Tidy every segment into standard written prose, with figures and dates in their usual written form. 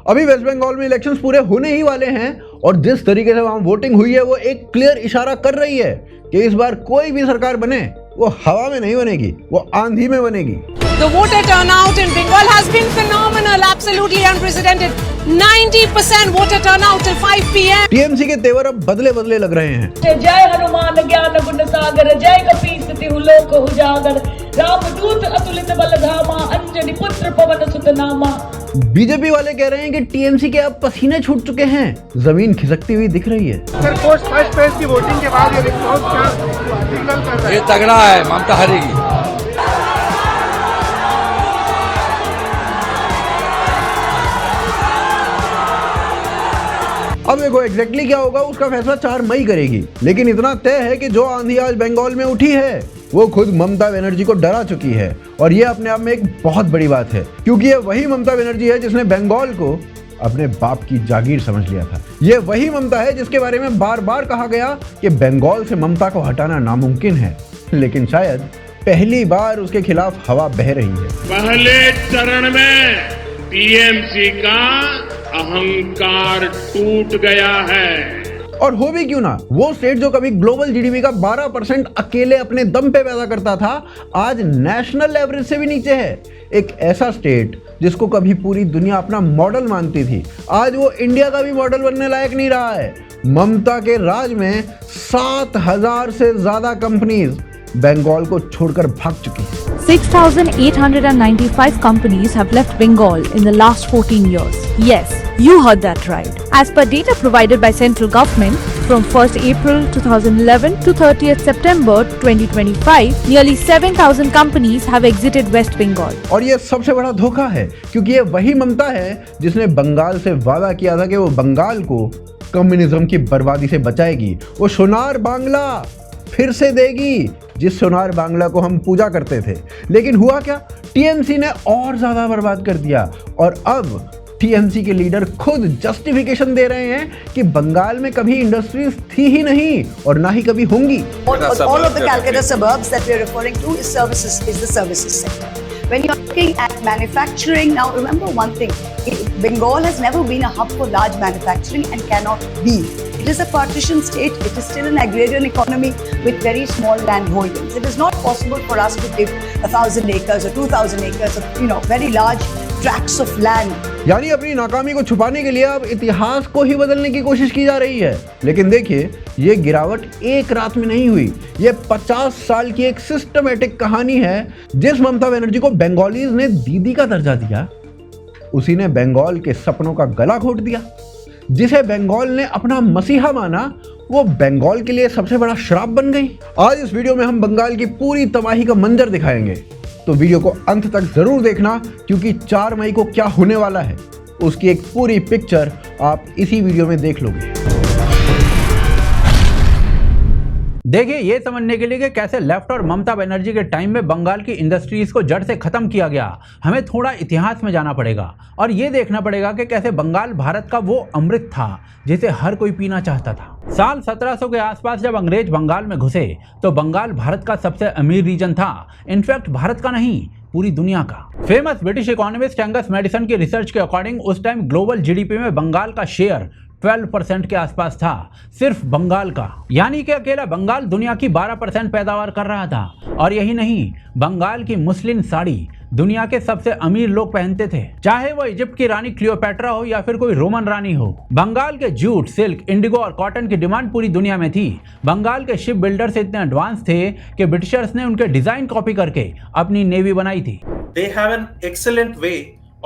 अभी वेस्ट बंगाल में इलेक्शंस पूरे होने ही वाले हैं और जिस तरीके से वहां वोटिंग हुई है वो एक क्लियर इशारा कर रही है कि इस बार कोई भी सरकार बने वो हवा में नहीं बनेगी, वो आंधी में बनेगी। The voter turnout in Bengal has been phenomenal, absolutely unprecedented. 90% voter turnout till 5 PM. TMC के तेवर अब बदले बदले लग रहे हैं। जय हनुमान ज्ञान गुण सागर, जय कपीस तिहु लोक उजागर, रामदूत अतुलित बल धामा, अंजनी पुत्र पवन सुत नामा। बीजेपी वाले कह रहे हैं कि टीएमसी के अब पसीने छूट चुके हैं, जमीन खिसकती हुई दिख रही है। सर पोस्ट फर्स्ट फेज की वोटिंग के बाद ये रिस्पॉन्स क्या सिग्नल कर रहा है? ये तगड़ा है, ममता हारेगी। अब देखो एग्जैक्टली क्या होगा उसका फैसला 4 मई करेगी, लेकिन इतना तय है कि जो आंधी आज बंगाल में उठी है वो खुद ममता बनर्जी को डरा चुकी है और ये अपने आप में एक बहुत बड़ी बात है, क्योंकि ये वही ममता बनर्जी है जिसने बंगाल को अपने बाप की जागीर समझ लिया था। ये वही ममता है जिसके बारे में बार बार कहा गया कि बंगाल से ममता को हटाना नामुमकिन है, लेकिन शायद पहली बार उसके खिलाफ हवा बह रही है। पहले चरण में टीएमसी का अहंकार टूट गया है। और हो भी क्यों ना, वो स्टेट जो कभी ग्लोबल जीडीपी का 12% अकेले अपने दम पे पैदा करता था, आज नेशनल एवरेज से भी नीचे है। एक ऐसा स्टेट जिसको कभी पूरी दुनिया अपना मॉडल मानती थी, आज वो इंडिया का भी मॉडल बनने लायक नहीं रहा है। ममता के राज में 7,000 से ज्यादा कंपनीज बंगाल को छोड़कर भाग चुकी हैं। 6,895 companies have left Bengal in the last 14 years. Yes, you heard that right. As per data provided by central government, from 1st April 2011 to 30th September 2025, nearly 7,000 companies have exited West Bengal. और ये सबसे बड़ा धोखा है, क्योंकि ये वही ममता है जिसने बंगाल से वादा किया था कि वो बंगाल को कम्युनिज्म की बर्बादी से बचाएगी, वो सोनार बांग्ला फिर से देगी, जिस सोनार बांग्ला को हम पूजा करते थे। लेकिन हुआ क्या, टीएमसी ने और ज्यादा बर्बाद कर दिया और अब टीएमसी के लीडर खुद जस्टिफिकेशन दे रहे हैं कि बंगाल में कभी इंडस्ट्रीज थी ही नहीं और ना ही कभी होंगी। All of the Calcutta suburbs that we are referring to is the services sector. When you are looking at manufacturing, now remember one thing, Bengal has never been a hub for large manufacturing and cannot be. It is a partition state, it is still an agrarian economy with very small land holdings. It is not possible for us to give 1,000 acres or 2,000 acres of, very large tracts of land. यानी अपनी नाकामी को छुपाने के लिए अब इतिहास को ही बदलने की कोशिश की जा रही है। लेकिन देखिए, ये गिरावट एक रात में नहीं हुई, ये 50 साल की एक सिस्टमेटिक कहानी है। जिस ममता बनर्जी को बंगालीज ने दीदी का दर्जा दिया, उसी ने बंगाल के सपनों का गला घोट दिया। जिसे बंगाल ने अपना मसीहा माना, वो बंगाल के लिए सबसे बड़ा श्राप बन गई। आज इस वीडियो में हम बंगाल की पूरी तबाही का मंजर दिखाएंगे, तो वीडियो को अंत तक जरूर देखना, क्योंकि 4 मई को क्या होने वाला है उसकी एक पूरी पिक्चर आप इसी वीडियो में देख लोगे। देखिए, ये समझने के लिए कि कैसे लेफ्ट और ममता बनर्जी के टाइम में बंगाल की इंडस्ट्रीज को जड़ से खत्म किया गया, हमें थोड़ा इतिहास में जाना पड़ेगा और ये देखना पड़ेगा कि कैसे बंगाल भारत का वो अमृत था जिसे हर कोई पीना चाहता था। साल 1700 के आसपास जब अंग्रेज बंगाल में घुसे तो बंगाल भारत का सबसे अमीर रीजन था, इनफैक्ट भारत का नहीं, पूरी दुनिया का। Famous British economist Angus Maddison की रिसर्च के अकॉर्डिंग उस टाइम ग्लोबल जीडीपी में बंगाल का शेयर 12% के आसपास था, सिर्फ बंगाल का। यानी कि अकेला बंगाल दुनिया की 12% पैदावार कर रहा था। और यही नहीं, बंगाल की मुस्लिम साड़ी दुनिया के सबसे अमीर लोग पहनते थे, चाहे वो इजिप्ट की रानी क्लियोपेट्रा हो या फिर कोई रोमन रानी हो। बंगाल के जूट, सिल्क, इंडिगो और कॉटन की डिमांड पूरी दुनिया में थी। बंगाल के शिप बिल्डर्स इतने एडवांस थे कि ब्रिटिशर्स ने उनके डिजाइन कॉपी करके अपनी नेवी बनाई थी। They have an excellent way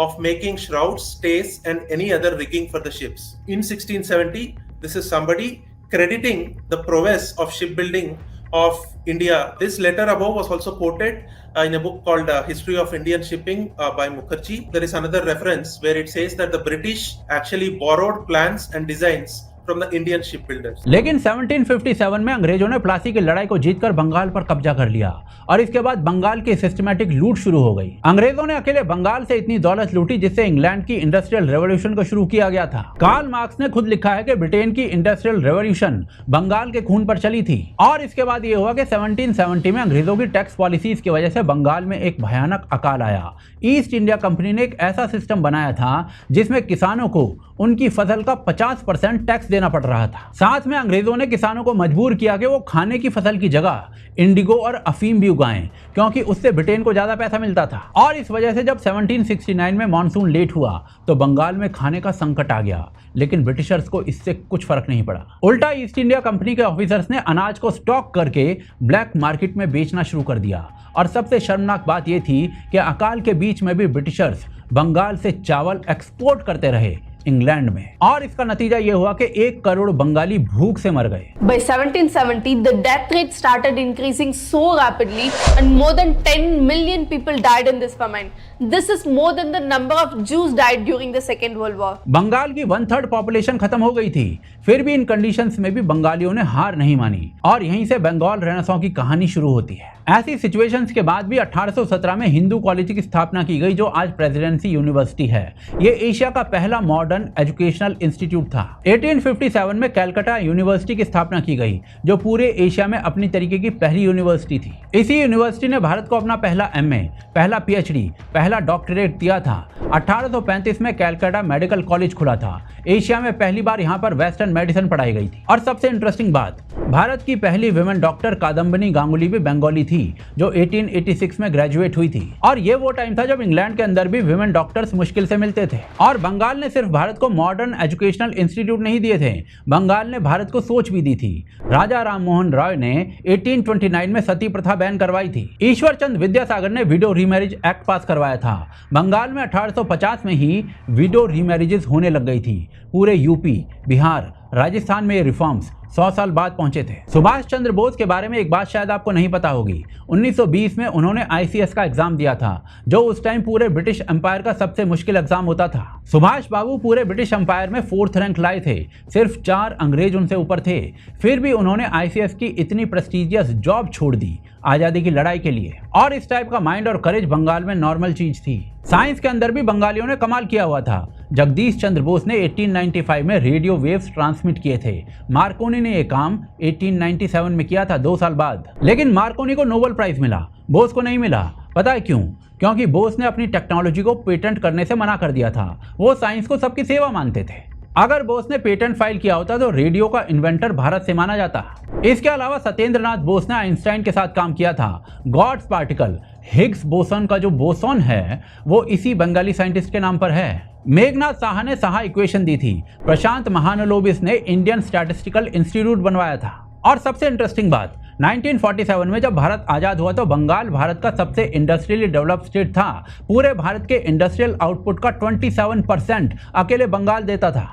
of making shrouds, stays and any other rigging for the ships. In 1670, this is somebody crediting the prowess of shipbuilding of India. This letter above was also quoted in a book called History of Indian Shipping by Mukherjee. There is another reference where it says that the British actually borrowed plans and designs from the Indian shipbuilders. लेकिन 1757 में अंग्रेजों ने प्लासी की लड़ाई को जीतकर बंगाल पर कब्जा कर लिया और इसके बाद बंगाल की सिस्टमैटिक लूट शुरू हो गई। अंग्रेजों ने अकेले बंगाल से इतनी दौलत लूटी जिससे इंग्लैंड की इंडस्ट्रियल रेवोल्यूशन को शुरू किया गया था। कार्ल मार्क्स ने खुद लिखा है कि ब्रिटेन की इंडस्ट्रियल रेवोल्यूशन बंगाल के खून पर चली थी। और इसके बाद ये हुआ कि 1770 में अंग्रेजों की टैक्स पॉलिसीज की वजह से बंगाल में एक भयानक अकाल आया। ईस्ट इंडिया कंपनी ने एक ऐसा सिस्टम बनाया था जिसमें किसानों को उनकी फसल का 50% टैक्स देना पड़ रहा था। साथ में अंग्रेजों ने किसानों को मजबूर किया कि वो खाने की फसल की जगह इंडिगो और अफीम भी उगाएं क्योंकि उससे ब्रिटेन को ज्यादा पैसा मिलता था। और इस वजह से जब 1769 में मॉनसून लेट हुआ तो बंगाल में खाने का संकट आ गया, लेकिन ब्रिटिशर्स को इससे कुछ फर्क नहीं पड़ा। उल्टा ईस्ट इंडिया कंपनी के ऑफिसर्स ने अनाज को स्टॉक करके ब्लैक मार्केट में बेचना शुरू कर दिया। और सबसे शर्मनाक बात यह थी कि अकाल के बीच में भी ब्रिटिशर्स बंगाल से चावल एक्सपोर्ट करते रहे इंग्लैंड में, और इसका नतीजा यह हुआ कि 1 करोड़ बंगाली भूख से मर गए। By 1770, the death rate started increasing so rapidly and more than 10 million people died in this famine. This is more than the number of Jews died during the Second World War. Bengal की 1/3 population खत्म हो गई थी, फिर भी इन conditions में भी बंगालियों ने हार नहीं मानी और यहीं से बंगाल रेनेसां की कहानी शुरू होती है। ऐसी सिचुएशंस के बाद भी 1817 में हिंदू कॉलेज की स्थापना की गई जो आज प्रेसिडेंसी यूनिवर्सिटी है। ये एशिया का पहला मॉडर्न एजुकेशनल इंस्टीट्यूट था। 1857 में कलकत्ता यूनिवर्सिटी की स्थापना की गई जो पूरे एशिया में अपनी तरीके की पहली यूनिवर्सिटी थी। इसी यूनिवर्सिटी ने भारत को अपना पहला MA, पहला PhD, पहला डॉक्टरेट दिया था। 1835 में कलकत्ता मेडिकल कॉलेज खुला था। एशिया में पहली बार यहाँ पर वेस्टर्न मेडिसिन पढ़ाई गई थी। और सबसे इंटरेस्टिंग बात, भारत की पहली विमेन डॉक्टर कादम्बिनी गांगुली भी बंगाली थी जो 1886 में ग्रेजुएट हुई थी। और ये वो टाइम था जब इंग्लैंड के अंदर भी विमेन डॉक्टर्स मुश्किल से मिलते थे। और बंगाल ने सिर्फ भारत को मॉडर्न एजुकेशनल इंस्टीट्यूट नहीं दिए थे, बंगाल ने भारत को सोच भी दी थी। राजा राम मोहन रॉय ने 1829 में सती प्रथा बैन करवाई थी। ईश्वर चंद विद्यासागर ने विडो रीमैरिज एक्ट पास करवाया था। बंगाल में 1850 में ही विडो रीमैरिजेस होने लग गई थी। पूरे यूपी, बिहार, राजस्थान में ये रिफॉर्म्स 100 साल बाद पहुंचे थे। सुभाष चंद्र बोस के बारे में एक बात शायद आपको नहीं पता होगी। 1920 में उन्होंने ICS का एग्जाम दिया था जो उस टाइम पूरे ब्रिटिश एम्पायर का सबसे मुश्किल एग्जाम होता था। सुभाष बाबू पूरे ब्रिटिश एम्पायर में 4th रैंक लाए थे, सिर्फ 4 अंग्रेज उनसे ऊपर थे। फिर भी उन्होंने ICS की इतनी प्रेस्टिजियस जॉब छोड़ दी आजादी की लड़ाई के लिए। और इस टाइप का माइंड और करेज बंगाल में नॉर्मल चीज थी। साइंस के अंदर भी बंगालियों ने कमाल किया हुआ था। जगदीश चंद्र बोस ने 1895 में रेडियो वेव्स ट्रांसमिट किए थे। मार्कोनी ने यह काम 1897 में किया था, 2 साल बाद। लेकिन मार्कोनी को नोबेल प्राइज मिला, बोस को नहीं मिला। पता है क्यों? क्योंकि बोस ने अपनी टेक्नोलॉजी को पेटेंट करने से मना कर दिया था। वो साइंस को सबकी सेवा मानते थे। अगर बोस ने पेटेंट फाइल किया होता तो रेडियो का इन्वेंटर भारत से माना जाता। इसके अलावा सत्येंद्रनाथ बोस ने आइंस्टाइन के साथ काम किया था। गॉड्स पार्टिकल हिग्स बोसन का जो बोसॉन है वो इसी बंगाली साइंटिस्ट के नाम पर है। मेघनाथ साहा ने साहा इक्वेशन दी थी। प्रशांत महानलोबिस ने इंडियन स्टैटिस्टिकल इंस्टीट्यूट बनवाया था। और सबसे इंटरेस्टिंग बात, 1947 में जब भारत आजाद हुआ तो बंगाल भारत का सबसे इंडस्ट्रियली डेवलप्ड स्टेट था। पूरे भारत के इंडस्ट्रियल आउटपुट का 27% अकेले बंगाल देता था।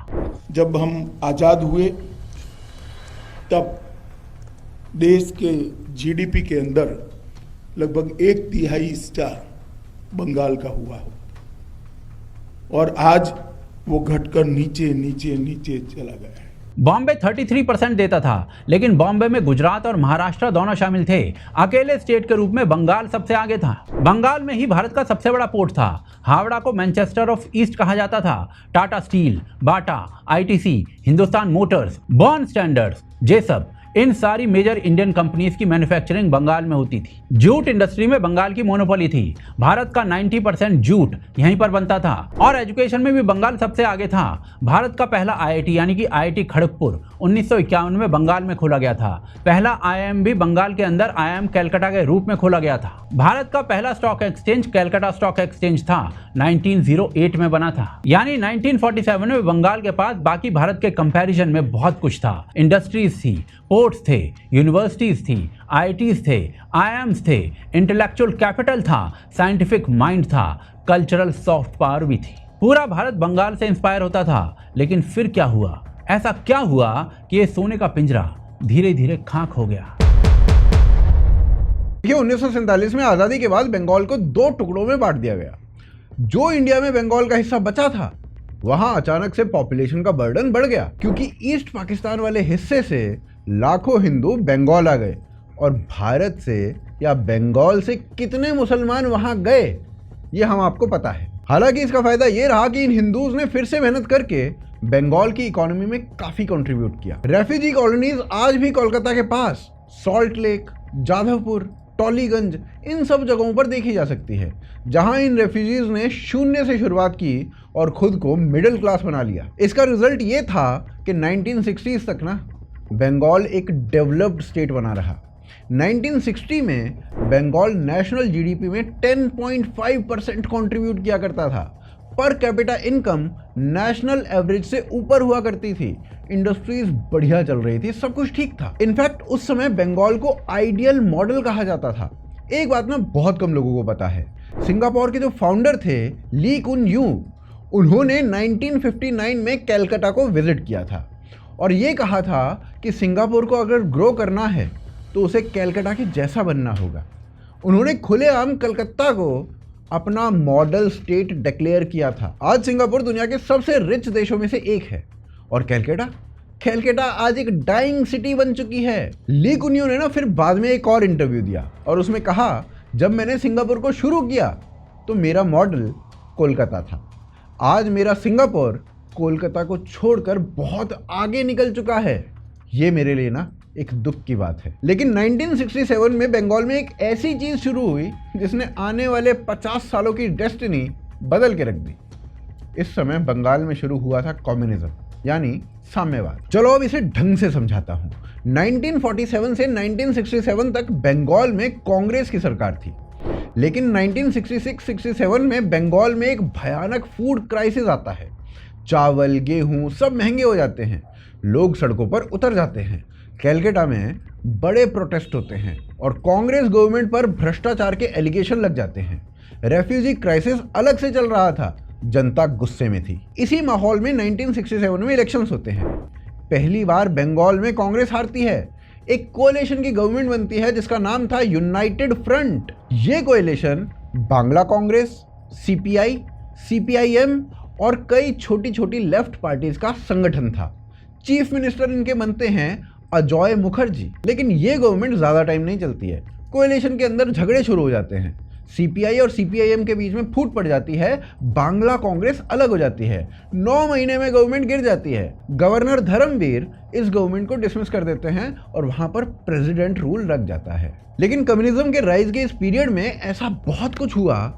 जब हम आजाद हुए तब देश के GDP के अंदर लगभग 1/3 हिस्सा बंगाल का हुआ और आज वो घटकर नीचे नीचे नीचे चला गया है। बॉम्बे 33% देता था, लेकिन बॉम्बे में गुजरात और महाराष्ट्र दोनों शामिल थे। अकेले स्टेट के रूप में बंगाल सबसे आगे था। बंगाल में ही भारत का सबसे बड़ा पोर्ट था। हावड़ा को मैनचेस्टर ऑफ ईस्ट कहा जाता था। टाटा स्टील, बाटा, ITC, Hindustan Motors, born standards, जेसब, इन सारी मेजर इंडियन कंपनीज की मैन्युफैक्चरिंग बंगाल में होती थी। जूट इंडस्ट्री में बंगाल की मोनोपोली थी। भारत का 90% जूट यहीं पर बनता था। और एजुकेशन में भी बंगाल सबसे आगे था। भारत का पहला IIT यानी कि IIT खड़गपुर 1951 में बंगाल में खोला गया था। पहला IIM भी बंगाल के अंदर IIM कलकत्ता के रूप में खोला गया था। भारत का पहला stock exchange Calcutta stock exchange था, 1908 में बना था। यानी 1947 में बंगाल के पास बाकी भारत के कंपैरिजन में बहुत कुछ था। इंडस्ट्रीज थी, पोर्ट्स थे, यूनिवर्सिटीज थी, IITs थे, IIMs थे, इंटेलेक्चुअल कैपिटल था, साइंटिफिक माइंड था, कल्चरल सॉफ्ट पावर भी थी। पूरा भारत बंगाल से इंस्पायर होता था। लेकिन फिर क्या हुआ? ऐसा क्या हुआ कि ये सोने का पिंजरा धीरे धीरे खाक हो गया? 1947 में आज़ादी के बाद बंगाल को 2 टुकड़ों में बांट दिया गया। जो इंडिया में बंगाल का हिस्सा बचा था वहां अचानक से पॉपुलेशन का बर्डन बढ़ गया क्योंकि ईस्ट पाकिस्तान वाले हिस्से से लाखों हिंदू बंगाल आ गए और भारत से या बंगाल से कितने मुसलमान वहां गए ये हम आपको पता है। हालांकि इसका फायदा ये रहा कि इन हिंदूज ने फिर से मेहनत करके बंगाल की इकोनॉमी में काफी कंट्रीब्यूट किया। रेफ्यूजी कॉलोनीज आज भी कोलकाता के पास सॉल्ट लेक, जाधवपुर, टॉलीगंज इन सब जगहों पर देखी जा सकती है जहां इन रेफ्यूजीज ने शून्य से शुरुआत की और खुद को मिडिल क्लास बना लिया। इसका रिजल्ट ये था कि 1960s तक ना बंगाल एक डेवलप्ड स्टेट बना रहा। 1960 में बंगाल नेशनल जीडीपी में 10.5% कंट्रीब्यूट किया करता था। Per capita income national average से ऊपर हुआ करती थी, इंडस्ट्रीज बढ़िया चल रही थी, सब कुछ ठीक था। इनफैक्ट उस समय बंगाल को आइडियल मॉडल कहा जाता था। एक बात ना बहुत कम लोगों को पता है, सिंगापुर के जो फाउंडर थे ली कुन यू, उन्होंने 1959 में कलकत्ता को विजिट किया था और ये कहा था कि सिंगापुर को अगर ग्रो करना है तो उसे कलकत्ता के जैसा बनना होगा। उन्होंने खुलेआम कलकत्ता को अपना मॉडल स्टेट डिक्लेयर किया था। आज सिंगापुर दुनिया के सबसे रिच देशों में से एक है और कलकत्ता आज एक डाइंग सिटी बन चुकी है। ली कुन यू ने ना फिर बाद में एक और इंटरव्यू दिया और उसमें कहा, जब मैंने सिंगापुर को शुरू किया तो मेरा मॉडल कोलकाता था। आज मेरा सिंगापुर कोलकाता को छोड़कर बहुत आगे निकल चुका है। ये मेरे लिए ना एक दुख की बात है। लेकिन 1967 में बंगाल में एक ऐसी चीज शुरू हुई जिसने आने वाले 50 सालों की डेस्टिनी बदल के रख दी। इस समय बंगाल में शुरू हुआ था कम्युनिज्म यानी साम्यवाद। चलो अब इसे ढंग से समझाता हूँ। 1947 से 1967 तक बंगाल में कांग्रेस की सरकार थी, लेकिन 1966-67 में बंगाल में एक भयानक फूड क्राइसिस आता है। चावल, गेहूं सब महंगे हो जाते हैं, लोग सड़कों पर उतर जाते हैं। कलकत्ता में बड़े प्रोटेस्ट होते हैं और कांग्रेस गवर्नमेंट पर भ्रष्टाचार के एलिगेशन लग जाते हैं। रेफ्यूजी क्राइसिस अलग से चल रहा था, जनता गुस्से में थी। इसी माहौल में 1967 में इलेक्शंस होते हैं। पहली बार बंगाल में कांग्रेस हारती है। एक कोएलिशन की गवर्नमेंट बनती है जिसका नाम था यूनाइटेड फ्रंट। ये coalition Bangla Congress, CPI, CPIM और कई छोटी छोटी लेफ्ट पार्टीज का संगठन था। चीफ मिनिस्टर इनके बनते हैं अजय मुखर्जी। लेकिन ये गवर्नमेंट ज़्यादा टाइम नहीं चलती है। कोएलिशन के अंदर झगड़े शुरू हो जाते हैं। सीपीआई और सीपीआईएम के बीच में फूट पड़ जाती है। बांग्ला कांग्रेस अलग हो जाती है। 9 महीने में गवर्नमेंट गिर जाती है। गवर्नर धर्मवीर इस गवर्नमेंट को डिसमिस कर देते हैं और वहां पर प्रेसिडेंट रूल लग जाता है। लेकिन कम्युनिज्म के राइज के इस पीरियड में ऐसा बहुत कुछ हुआ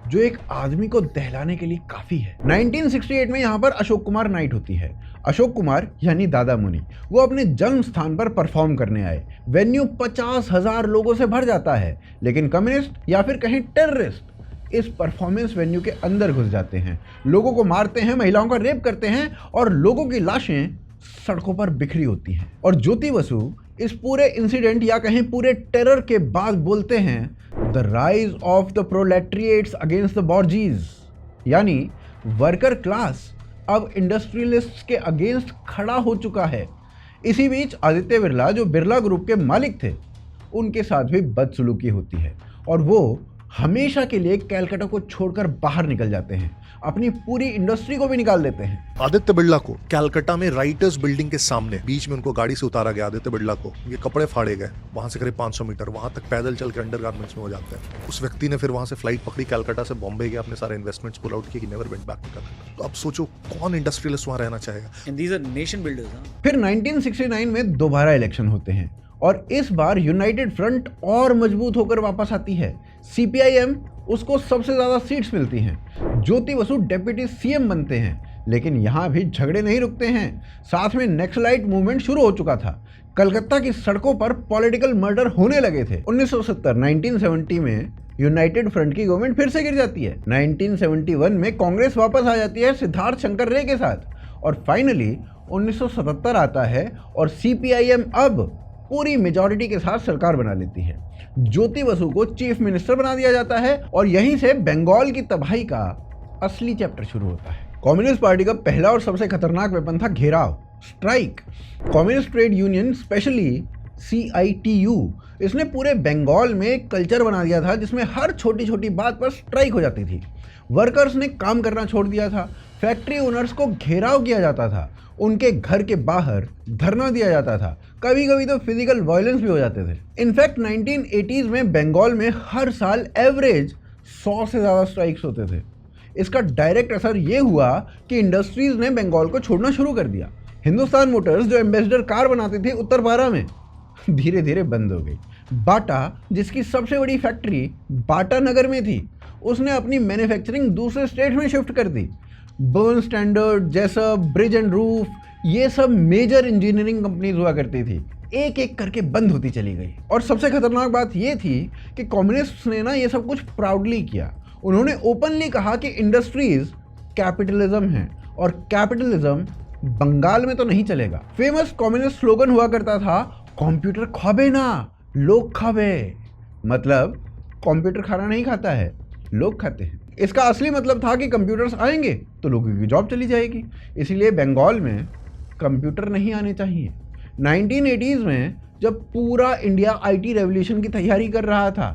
जो एक आदमी को दहलाने के लिए काफी है। 1968 में यहाँ पर अशोक कुमार नाइट होती है। अशोक कुमार यानी दादा मुनि, वो अपने जन्म स्थान पर परफॉर्म करने आए। वेन्यू 50,000 लोगों से भर जाता है, लेकिन कम्युनिस्ट या फिर कहीं टेररिस्ट इस परफॉर्मेंस वेन्यू के अंदर घुस जाते हैं, लोगों को मारते हैं, महिलाओं का रेप करते हैं और लोगों की लाशें सड़कों पर बिखरी होती हैं। और ज्योति बसु इस पूरे इंसिडेंट या कहीं पूरे टेरर के बाद बोलते हैं, the rise of the proletariats against the bourgeois, यानी वर्कर क्लास अब इंडस्ट्रियलिस्ट्स के अगेंस्ट खड़ा हो चुका है। इसी बीच आदित्य बिरला, जो बिरला ग्रुप के मालिक थे, उनके साथ भी बदसलूकी होती है और वो हमेशा के लिए कलकत्ता को छोड़कर बाहर निकल जाते हैं, अपनी पूरी इंडस्ट्री को भी निकाल देते हैं। आदित्य बिरला को कलकत्ता में राइटर्स बिल्डिंग के सामने बीच में उनको गाड़ी से उतारा गया। आदित्य बिरला को ये कपड़े फाड़े गए, वहां से करीब 500 मीटर वहां तक पैदल चल के अंडरगारमेंट्स में हो जाते हैं। उस व्यक्ति ने फिर वहां से फ्लाइट पकड़ी, कलकत्ता से बॉम्बे गया, अपने सारे इन्वेस्टमेंट्स पुल आउट किए, never went back to Calcutta. तो अब सोचो कौन इंडस्ट्रियलिस्ट वहां रहना चाहेगा। And these are nation builders. फिर 1969 में दोबारा इलेक्शन होते हैं और इस बार यूनाइटेड फ्रंट और मजबूत होकर वापस आती है। सीपीआईएम उसको सबसे ज्यादा सीट्स मिलती हैं। ज्योति बसु डेप्यूटी सीएम बनते हैं, लेकिन यहां भी झगड़े नहीं रुकते हैं। साथ में नक्सलाइट मूवमेंट शुरू हो चुका था। कलकत्ता की सड़कों पर पॉलिटिकल मर्डर होने लगे थे। 1970 में यूनाइटेड फ्रंट की गवर्नमेंट फिर से गिर जाती है। 1971 में कांग्रेस वापस आ जाती है सिद्धार्थ शंकर रे के साथ और फाइनली 1977 आता है और सीपीआईएम अब पूरी मेजॉरिटी के साथ सरकार बना लेती है। ज्योति बसु को चीफ मिनिस्टर बना दिया जाता है और यहीं से बंगाल की तबाही का असली चैप्टर शुरू होता है। कम्युनिस्ट पार्टी का पहला और सबसे खतरनाक वेपन था घेराव, strike. Communist trade union specially CITU, इसने पूरे बंगाल में एक कल्चर बना दिया था जिसमें हर छोटी छोटी बात पर स्ट्राइक हो जाती थी। वर्कर्स ने काम करना छोड़ दिया था, फैक्ट्री ओनर्स को घेराव किया जाता था, उनके घर के बाहर धरना दिया जाता था, कभी कभी तो फिजिकल वायलेंस भी हो जाते थे। इनफैक्ट 1980s में बंगाल में हर साल एवरेज 100 से ज़्यादा स्ट्राइक्स होते थे। इसका डायरेक्ट असर ये हुआ कि इंडस्ट्रीज ने बंगाल को छोड़ना शुरू कर दिया। हिंदुस्तान मोटर्स जो एम्बेसडर कार बनाती थी उत्तर पारा में, धीरे धीरे बंद हो गई। बाटा, जिसकी सबसे बड़ी फैक्ट्री बाटा नगर में थी, उसने अपनी मैन्युफैक्चरिंग दूसरे स्टेट में शिफ्ट कर दी। Burn Standard, Jessop, Bridge and Roof, ये सब मेजर इंजीनियरिंग कंपनीज हुआ करती थी, एक एक करके बंद होती चली गई। और सबसे खतरनाक बात ये थी कि कम्युनिस्ट्स ने ना ये सब कुछ प्राउडली किया। उन्होंने ओपनली कहा कि इंडस्ट्रीज कैपिटलिज्म है और कैपिटलिज्म बंगाल में तो नहीं चलेगा। फेमस कम्युनिस्ट स्लोगन हुआ करता था, कंप्यूटर खाबे ना लोग खाबे। मतलब कंप्यूटर खाना नहीं खाता है, लोग खाते हैं। इसका असली मतलब था कि कंप्यूटर्स आएंगे तो लोगों की जॉब चली जाएगी, इसलिए बंगाल में कंप्यूटर नहीं आने चाहिए। 1980s में जब पूरा इंडिया IT रेवोल्यूशन की तैयारी कर रहा था,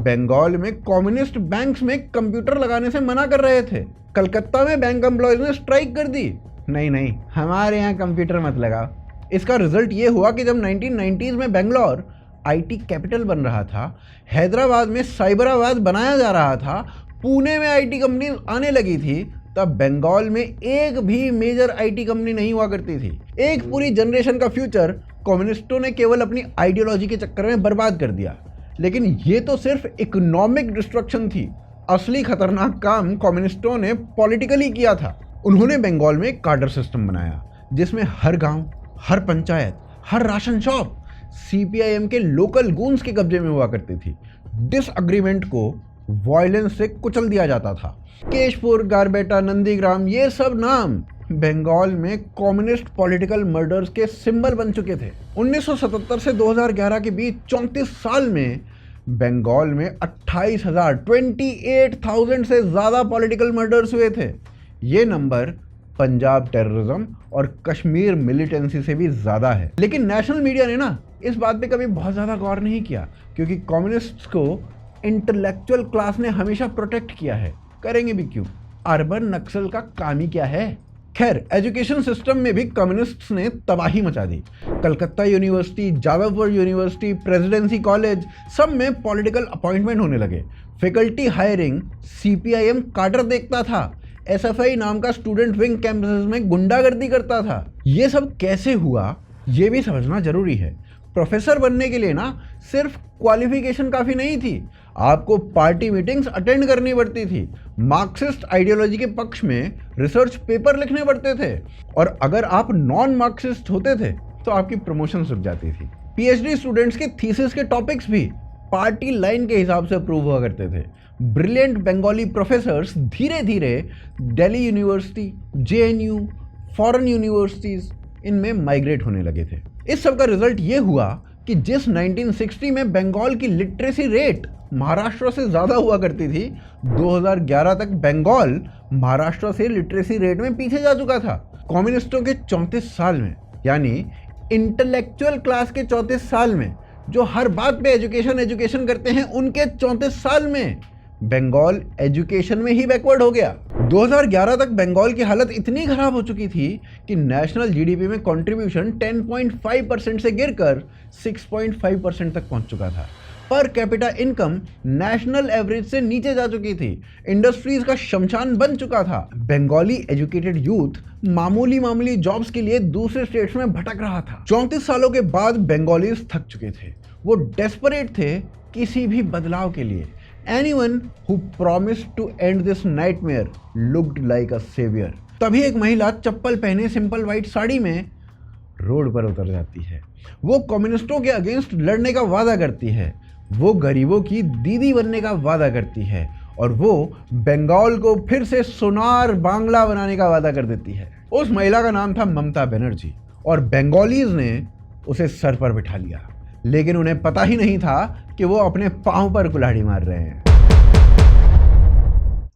बंगाल में कम्युनिस्ट बैंक्स में कंप्यूटर लगाने से मना कर रहे थे। कलकत्ता में बैंक एम्प्लॉयज ने स्ट्राइक कर दी, नहीं हमारे यहाँ कंप्यूटर मत लगाओ। इसका रिजल्ट ये हुआ कि जब 1990s में बेंगलोर IT कैपिटल बन रहा था, हैदराबाद में साइबराबाद बनाया जा रहा था, पुणे में IT कंपनी आने लगी थी, तब बंगाल में एक भी मेजर IT कंपनी नहीं हुआ करती थी। एक पूरी जनरेशन का फ्यूचर कम्युनिस्टों ने केवल अपनी आइडियोलॉजी के चक्कर में बर्बाद कर दिया। लेकिन ये तो सिर्फ इकोनॉमिक डिस्ट्रक्शन थी, असली खतरनाक काम कम्युनिस्टों ने पॉलिटिकली किया था। उन्होंने बंगाल में एक कार्डर सिस्टम बनाया जिसमें हर गांव, हर पंचायत, हर राशन शॉप CPIM के लोकल गूंस के कब्जे में हुआ करती थी। डिसएग्रीमेंट को वायलेंस से कुचल दिया जाता था। केशपुर, गारबेटा, नंदीग्राम, ये सब नाम बंगाल में कम्युनिस्ट पॉलिटिकल मर्डर्स के सिंबल बन चुके थे। 1977 से 2011 के बीच 34 साल में बंगाल में 28,000 से ज़्यादा पॉलिटिकल मर्डर्स हुए थे। ये नंबर पंजाब टेररिज्म और कश्मीर मिलिटेंसी से भी ज़्यादा है। लेकिन नेशनल मीडिया ने ना इस बात पे कभी बहुत ज़्यादा गौर नहीं किया, क्योंकि कम्युनिस्ट्स को इंटेलेक्चुअल क्लास ने हमेशा प्रोटेक्ट किया है। करेंगे भी क्यों, अर्बन नक्सल का काम ही क्या है। खैर, एजुकेशन सिस्टम में भी कम्युनिस्ट्स ने तबाही मचा दी। Calcutta University, Jadavpur University, Presidency College, सब में पॉलिटिकल अपॉइंटमेंट होने लगे। फैकल्टी हायरिंग CPIM कार्डर देखता था। SFI नाम का स्टूडेंट विंग कैंपस में गुंडागर्दी करता था। ये सब कैसे हुआ ये भी समझना जरूरी है। प्रोफेसर बनने के लिए ना सिर्फ क्वालिफिकेशन काफ़ी नहीं थी, आपको पार्टी मीटिंग्स अटेंड करनी पड़ती थी, मार्क्सिस्ट आइडियोलॉजी के पक्ष में रिसर्च पेपर लिखने पड़ते थे, और अगर आप नॉन मार्क्सिस्ट होते थे तो आपकी प्रमोशन रुक जाती थी। PhD स्टूडेंट्स के थीसिस के टॉपिक्स भी पार्टी लाइन के हिसाब से अप्रूव हुआ करते थे। ब्रिलियंट बंगाली प्रोफेसर्स धीरे धीरे Delhi university, JNU, foreign universities इनमें माइग्रेट होने लगे थे। इस सब का रिजल्ट ये हुआ कि जिस 1960 में बंगाल की लिटरेसी रेट महाराष्ट्र से ज़्यादा हुआ करती थी, 2011 तक बंगाल महाराष्ट्र से लिटरेसी रेट में पीछे जा चुका था। कम्युनिस्टों के 34 साल में, यानी इंटेलेक्चुअल क्लास के 34 साल में, जो हर बात पे एजुकेशन करते हैं, उनके 34 साल में बंगाल एजुकेशन में ही बैकवर्ड हो गया। 2011 तक बंगाल की हालत इतनी खराब हो चुकी थी कि नेशनल GDP में कंट्रीब्यूशन 10.5% से गिरकर 6.5% तक पहुंच चुका था। Per capita income national average से नीचे जा चुकी थी। इंडस्ट्रीज का शमशान बन चुका था। बंगाली एजुकेटेड यूथ मामूली जॉब्स के लिए दूसरे स्टेट्स में भटक रहा था। 34 सालों के बाद बंगालीज थक चुके थे। वो डेस्परेट थे किसी भी बदलाव के लिए। Anyone who promised to end this nightmare looked like a savior. तभी एक महिला चप्पल पहने सिंपल वाइट साड़ी में रोड पर उतर जाती है। वो कम्युनिस्टों के अगेंस्ट लड़ने का वादा करती है, वो गरीबों की दीदी बनने का वादा करती है, और वो बंगाल को फिर से सोनार बांग्ला बनाने का वादा कर देती है। उस महिला का नाम था ममता बनर्जी, और बंगालीज ने उसे सर पर बिठा लिया, लेकिन उन्हें पता ही नहीं था कि वो अपने पांव पर कुल्हाड़ी मार रहे हैं।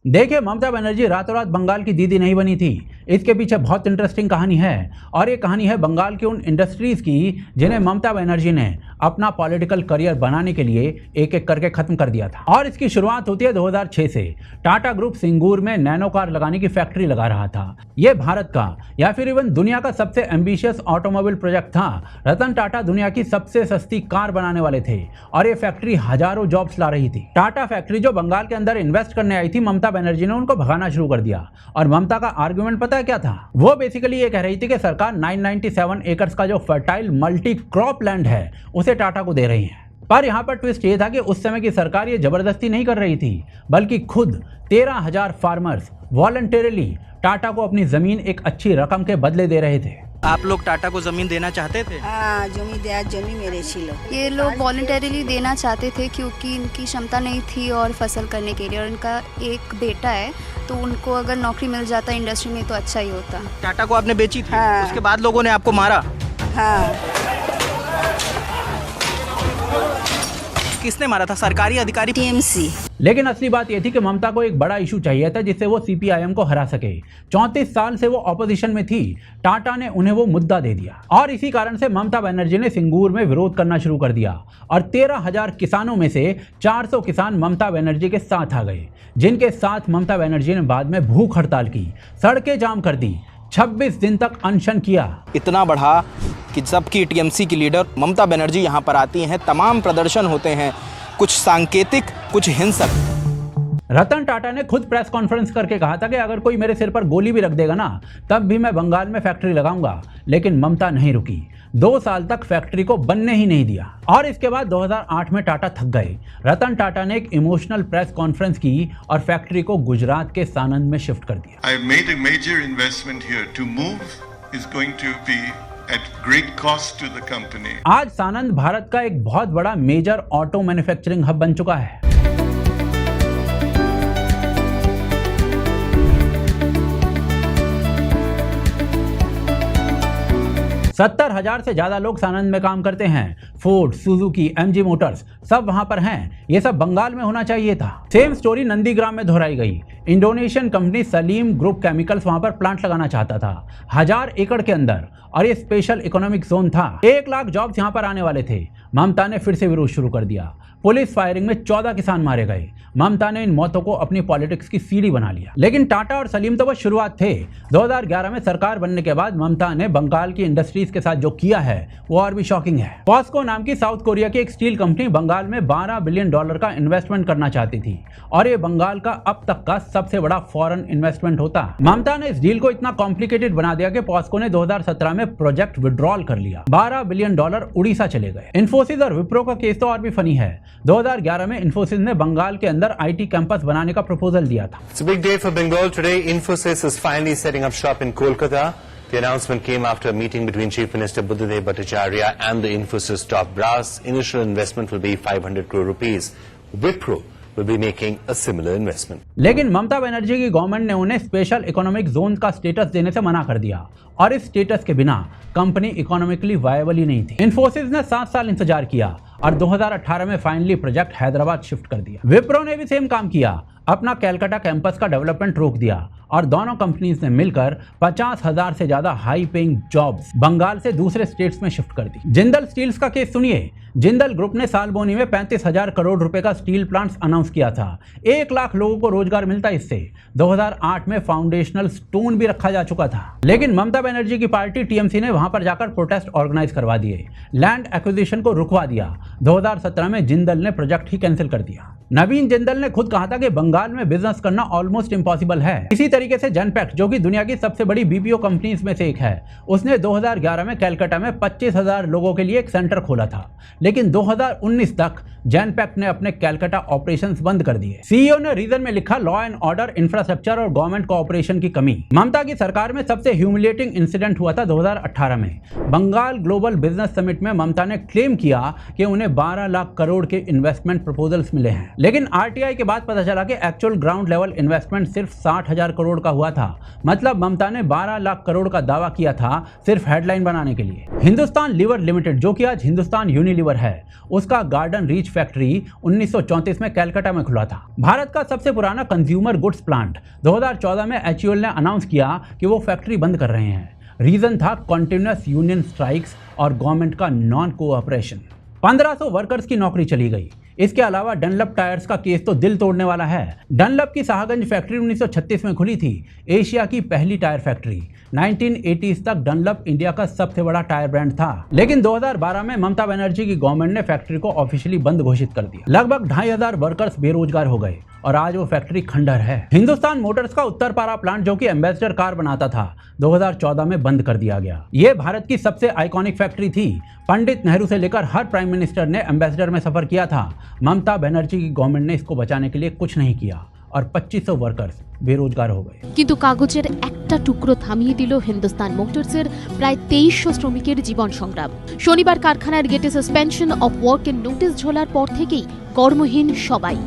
देखिए, ममता बनर्जी रातों रात बंगाल की दीदी नहीं बनी थी। इसके पीछे बहुत इंटरेस्टिंग कहानी है और ये कहानी है बंगाल की उन इंडस्ट्रीज की जिन्हें ममता बनर्जी ने अपना पॉलिटिकल करियर बनाने के लिए एक एक करके खत्म कर दिया था। और इसकी शुरुआत होती है 2006 से। टाटा ग्रुप सिंगूर में नैनो कार लगाने की फैक्ट्री लगा रहा था। यह भारत का या फिर इवन दुनिया का सबसे एम्बिशियस ऑटोमोबाइल प्रोजेक्ट था। रतन टाटा दुनिया की सबसे सस्ती कार बनाने वाले थे और ये फैक्ट्री हजारों जॉब्स ला रही थी। टाटा फैक्ट्री जो बंगाल के अंदर इन्वेस्ट करने आई थी, ममता बनर्जी ने उनको भगाना शुरू कर दिया। और ममता का आर्गुमेंट पता है क्या था? वो बेसिकली ये कह रही थी कि सरकार 997 एकर्स का जो फर्टाइल मल्टी क्रॉप लैंड है उसे टाटा को दे रही है। पर यहाँ पर ट्विस्ट ये था कि उस समय की सरकार ये जबरदस्ती नहीं कर रही थी, बल्कि खुद 13,000 फार्मर्स वॉलंटरीली टाटा को अपनी जमीन एक अच्छी रकम के बदले दे रहे थे। आप लोग टाटा को जमीन देना चाहते थे? हाँ, जमीन मेरे छिलो। ये लोग वॉलंटरीली देना चाहते थे क्योंकि इनकी क्षमता नहीं थी और फसल करने के लिए, और इनका एक बेटा है तो उनको अगर नौकरी मिल जाता इंडस्ट्री में तो अच्छा ही होता। टाटा को आपने बेची थी? हाँ। उसके बाद लोगों ने आपको मारा? हाँ। किसने मारा था? सरकारी अधिकारी? टीएमसी। लेकिन असली बात यह थी कि ममता को एक बड़ा इशू चाहिए था जिससे वो सीपीआईएम को हरा सके। 34 साल से वो ऑपोजिशन में थी। टाटा ने उन्हें वो मुद्दा दे दिया और इसी कारण से ममता बनर्जी ने सिंगूर में विरोध करना शुरू कर दिया और 13,000 किसानों में से 400 किसान ममता बनर्जी के साथ आ गए, जिनके साथ ममता बनर्जी ने बाद में भूख हड़ताल की, सड़कें जाम कर दी, 26 दिन तक अनशन किया। इतना बढ़ा कि सबकी टीएमसी की लीडर ममता बनर्जी यहाँ पर आती हैं, तमाम प्रदर्शन होते हैं, कुछ सांकेतिक, कुछ हिंसक। रतन टाटा ने खुद प्रेस कॉन्फ्रेंस करके कहा था कि अगर कोई मेरे सिर पर गोली भी रख देगा ना, तब भी मैं बंगाल में फैक्ट्री लगाऊंगा। लेकिन ममता नहीं रुकी। 2 साल तक फैक्ट्री को बनने ही नहीं दिया और इसके बाद 2008 में टाटा थक गए। रतन टाटा ने एक इमोशनल प्रेस कॉन्फ्रेंस की और फैक्ट्री को गुजरात के सानंद में शिफ्ट कर दिया। I made a major investment here. To move is going to be at great cost to the company. आज सानंद भारत का एक बहुत बड़ा मेजर ऑटो मैन्युफैक्चरिंग हब बन चुका है। 70,000 से ज्यादा लोग सानंद में काम करते हैं। फोर्ड, सुजुकी, एमजी मोटर्स सब वहां पर हैं। ये सब बंगाल में होना चाहिए था। सेम स्टोरी नंदीग्राम में दोहराई गई। Indonesian company Salim group chemicals वहां पर प्लांट लगाना चाहता था 1000 एकड़ के अंदर, और ये स्पेशल इकोनॉमिक जोन था। 1 लाख जॉब्स यहां पर आने वाले थे। ममता ने फिर से विरोध शुरू कर दिया। पुलिस फायरिंग में 14 किसान मारे गए। ममता ने इन मौतों को अपनी पॉलिटिक्स की सीढ़ी बना लिया। लेकिन टाटा और सलीम तो बस शुरुआत थे। 2011 में सरकार बनने के बाद ममता ने बंगाल की इंडस्ट्रीज के साथ जो किया है वो और भी शॉकिंग है। पॉस्को नाम की साउथ कोरिया की एक स्टील कंपनी बंगाल में $12 बिलियन का इन्वेस्टमेंट करना चाहती थी और ये बंगाल का अब तक का सबसे बड़ा फॉरेन इन्वेस्टमेंट होता। ममता ने इस डील को इतना कॉम्प्लिकेटेड बना दिया कि पॉस्को ने 2017 में प्रोजेक्ट विड्रॉल कर लिया। $12 बिलियन उड़ीसा चले गए। इन्फोसिस और विप्रो का केस तो और भी फनी है। 2011 में इन्फोसिस ने बंगाल के अंदर आईटी कैंपस बनाने का प्रपोजल दिया था। It's a big day for Bengal today. Infosys is finally setting up shop in Kolkata. The announcement came after a meeting between Chief Minister Buddhadev Bhattacharya and the Infosys top brass. Initial investment will be 500 crore rupees. Wipro will be making a similar investment. लेकिन ममता बनर्जी की government ने उन्हें special economic zone का status देने से मना कर दिया और इस स्टेटस के बिना कंपनी इकोनॉमिकली वायबल ही नहीं थी। इन्फोसिस ने 7 साल इंतजार किया और 2018 में फाइनली प्रोजेक्ट हैदराबाद शिफ्ट कर दिया। विप्रो ने भी सेम काम किया, अपना कैलकाटा कैंपस का डेवलपमेंट रोक दिया और दोनों कंपनीज ने मिलकर 50,000 से ज्यादा हाई पेइंग जॉब्स बंगाल से दूसरे स्टेट्स में शिफ्ट कर दी। जिंदल स्टील्स का केस सुनिए। जिंदल ग्रुप ने सालबोनी में 35,000 करोड़ रुपए का स्टील प्लांट्स अनाउंस किया था। 1 लाख लोगों को रोजगार मिलता इससे। 2008 में फाउंडेशनल स्टोन भी रखा जा चुका था। लेकिन ममता बनर्जी की पार्टी टीएमसी ने वहां पर जाकर प्रोटेस्ट ऑर्गेनाइज करवा दिए, लैंड एक्विजिशन को रुकवा दिया। 2017 में जिंदल ने प्रोजेक्ट ही कैंसिल कर दिया। नवीन जिंदल ने खुद कहा था कि बंगाल में बिजनेस करना ऑलमोस्ट इम्पॉसिबल है। इसी तरीके से जनपैक्ट, जो कि दुनिया की सबसे बड़ी बीपीओ कंपनीज में से एक है, उसने 2011 में कैलकाटा में 25,000 लोगों के लिए एक सेंटर खोला था। लेकिन 2019 तक जनपैक्ट ने अपने कैलकाटा ऑपरेशंस बंद कर दिए। सीईओ ने रीजन में लिखा लॉ एंड ऑर्डर, इंफ्रास्ट्रक्चर और गवर्नमेंट कोऑपरेशन की कमी। ममता की सरकार में सबसे ह्यूमिलेटिंग इंसिडेंट हुआ था 2018 में। बंगाल ग्लोबल बिजनेस समिट में ममता ने क्लेम किया कि उन्हें 12 लाख करोड़ के इन्वेस्टमेंट प्रपोजल्स मिले हैं। लेकिन आरटीआई के बाद पता चला कि एक्चुअल ग्राउंड लेवल इन्वेस्टमेंट सिर्फ 60,000 करोड़ करोड़ का हुआ था। मतलब ममता ने 12 लाख करोड़ का दावा किया था सिर्फ हेडलाइन बनाने के लिए। हिंदुस्तान लीवर लिमिटेड, जो कि आज हिंदुस्तान यूनिलीवर है, उसका गार्डन रीच फैक्ट्री 1934 में कलकत्ता में खुला था। भारत का सबसे पुराना कंज्यूमर गुड्स प्लांट 2014 में HUL ने अनाउंस किया कि वो फैक्ट्री बंद कर रहे हैं। रीजन था कॉन्टिन्यूअस यूनियन स्ट्राइक्स और गवर्नमेंट का नॉन कोऑपरेशन। 1500 वर्कर्स की नौकरी चली गई। इसके अलावा डनलप टायर्स का केस तो दिल तोड़ने वाला है। डनलप की शाहगंज फैक्ट्री 1936 में खुली थी, एशिया की पहली टायर फैक्ट्री। 1980s तक डनलप इंडिया का सबसे बड़ा टायर ब्रांड था। लेकिन 2012 में ममता बनर्जी की गवर्नमेंट ने फैक्ट्री को ऑफिशियली बंद घोषित कर दिया। लगभग 2500 वर्कर्स बेरोजगार हो गए और आज वो फैक्ट्री खंडहर है। हिंदुस्तान मोटर्स का उत्तरपारा प्लांट, जो कि एम्बेसडर कार बनाता था, 2014 में बंद कर दिया गया। ये भारत की सबसे आइकॉनिक फैक्ट्री थी। पंडित नेहरू से लेकर हर प्राइम मिनिस्टर ने एम्बेसडर में सफर किया था। ममता बनर्जी की गवर्नमेंट ने इसको बचाने के लिए कुछ नहीं किया और 2500 वर्कर्स बेरोजगार हो गए। কিন্তু কাগজের একটা টুকরো থামিয়ে দিল হিন্দুস্তান মোটরসের প্রায় 2300 শ্রমিকের জীবন সংগ্রাম। শনিবার কারখানার গেটে সাসপেনশন অফ ওয়ার্কের নোটিশ ঝোলার পর থেকেই কর্মহীন সবাই।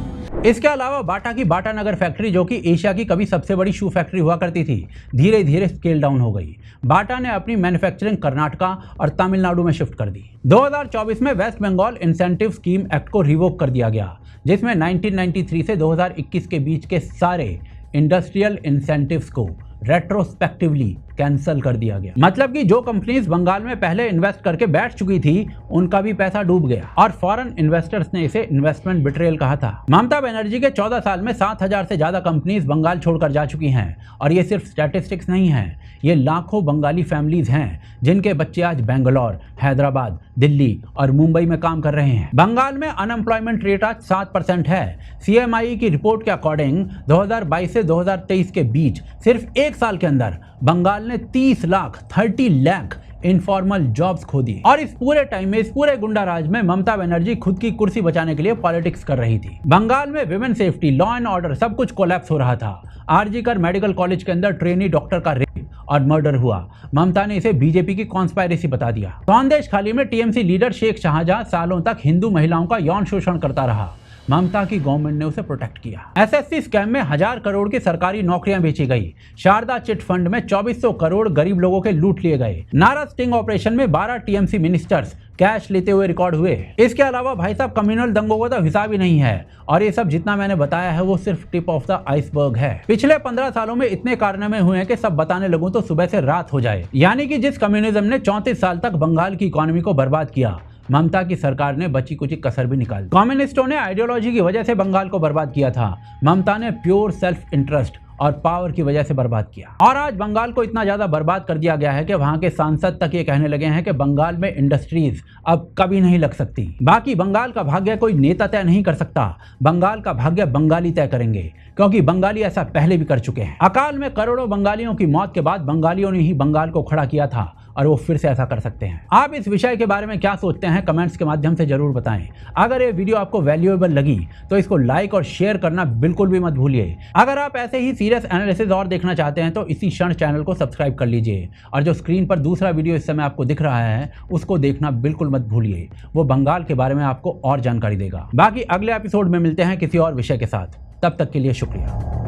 इसके अलावा बाटा की बाटा नगर फैक्ट्री, जो कि एशिया की कभी सबसे बड़ी शू फैक्ट्री हुआ करती थी, धीरे धीरे स्केल डाउन हो गई। बाटा ने अपनी मैन्युफैक्चरिंग कर्नाटका और तमिलनाडु में शिफ्ट कर दी। 2024 में west Bengal incentive scheme act को रिवोक कर दिया गया, जिसमें 1993 से 2021 के बीच के सारे इंडस्ट्रियल इंसेंटिव्स को रेट्रोस्पेक्टिवली कैंसिल कर दिया गया। मतलब कि जो कंपनीज बंगाल में पहले इन्वेस्ट करके बैठ चुकी थी, उनका भी पैसा डूब गया और फॉरेन इन्वेस्टर्स ने इसे इन्वेस्टमेंट बिट्रेयल कहा था। ममता बनर्जी के 14 साल में 7000 से ज्यादा कंपनीज बंगाल छोड़कर जा चुकी हैं और ये सिर्फ स्टैटिस्टिक्स नहीं है, ये लाखों बंगाली फैमिलीज हैं जिनके बच्चे आज बेंगलोर, हैदराबाद, दिल्ली और मुंबई में काम कर रहे हैं। बंगाल में अनएम्प्लॉयमेंट रेट आज 7% है। CMI की रिपोर्ट के अकॉर्डिंग 2022 से 2023 के बीच सिर्फ एक साल के अंदर बंगाल ने 30 लाख इनफॉर्मल जॉब्स खो दिए। और इस पूरे टाइम में, इस पूरे गुंडा राज में ममता बनर्जी खुद की कुर्सी बचाने के लिए पॉलिटिक्स कर रही थी। बंगाल में women safety, law and order सब कुछ कोलैप्स हो रहा था। RG कर मेडिकल कॉलेज के अंदर ट्रेनी डॉक्टर का रेप और मर्डर हुआ। ममता ने इसे बीजेपी की कॉन्स्पायरेसी बता दिया। सौंदेश खाली में TMC लीडर शेख शाहजहां सालों तक हिंदू महिलाओं का यौन शोषण करता रहा। ममता की गवर्नमेंट ने उसे प्रोटेक्ट किया। SSC स्कैम में 1000 करोड़ की सरकारी नौकरियां बेची गई। शारदा चिट फंड में 2400 करोड़ गरीब लोगों के लूट लिए गए। नारा स्टिंग ऑपरेशन में 12 TMC मिनिस्टर्स कैश लेते हुए रिकॉर्ड हुए। इसके अलावा भाई साहब कम्युनल दंगों का तो हिसाब ही नहीं है और ये सब जितना मैंने बताया है वो सिर्फ टिप ऑफ द आइसबर्ग है। पिछले 15 सालों में इतने कारनामे हुए हैं कि सब बताने लगूं तो सुबह से रात हो जाए। यानी कि जिस कम्युनिज्म ने 34 साल तक बंगाल की इकोनॉमी को बर्बाद किया, ममता की सरकार ने बची कुची कसर भी निकाल दी। कम्युनिस्टों ने आइडियोलॉजी की वजह से बंगाल को बर्बाद किया था, ममता ने प्योर सेल्फ इंटरेस्ट और पावर की वजह से बर्बाद किया। और आज बंगाल को इतना ज्यादा बर्बाद कर दिया गया है कि वहां के सांसद तक ये कहने लगे हैं कि बंगाल में इंडस्ट्रीज अब कभी नहीं लग सकती। बाकी बंगाल का भाग्य कोई नेता तय नहीं कर सकता, बंगाल का भाग्य बंगाली तय करेंगे, क्योंकि बंगाली ऐसा पहले भी कर चुके हैं। अकाल में करोड़ों बंगालियों की मौत के बाद बंगालियों ने ही बंगाल को खड़ा किया था और वो फिर से ऐसा कर सकते हैं। आप इस विषय के बारे में क्या सोचते हैं, कमेंट्स के माध्यम से जरूर बताएं। अगर ये वीडियो आपको वैल्यूएबल लगी तो इसको लाइक और शेयर करना बिल्कुल भी मत भूलिए। अगर आप ऐसे ही सीरियस एनालिसिस और देखना चाहते हैं तो इसी क्षण चैनल को सब्सक्राइब कर लीजिए और जो स्क्रीन पर दूसरा वीडियो इस समय आपको दिख रहा है उसको देखना बिल्कुल मत भूलिए। वो बंगाल के बारे में आपको और जानकारी देगा। बाकी अगले एपिसोड में मिलते हैं किसी और विषय के साथ। तब तक के लिए शुक्रिया।